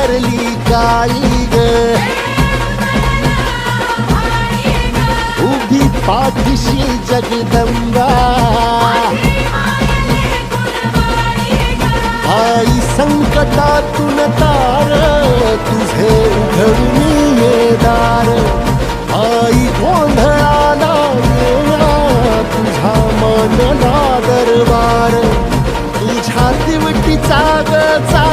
हरली काळी ग, उभी पाठीशी जगदंबा, आई संकटातून तार तुझे उघडून ये दार, आई गोंधळाला येणा तुझा मानला दरबार, तुझ्या दिवटीचा गचा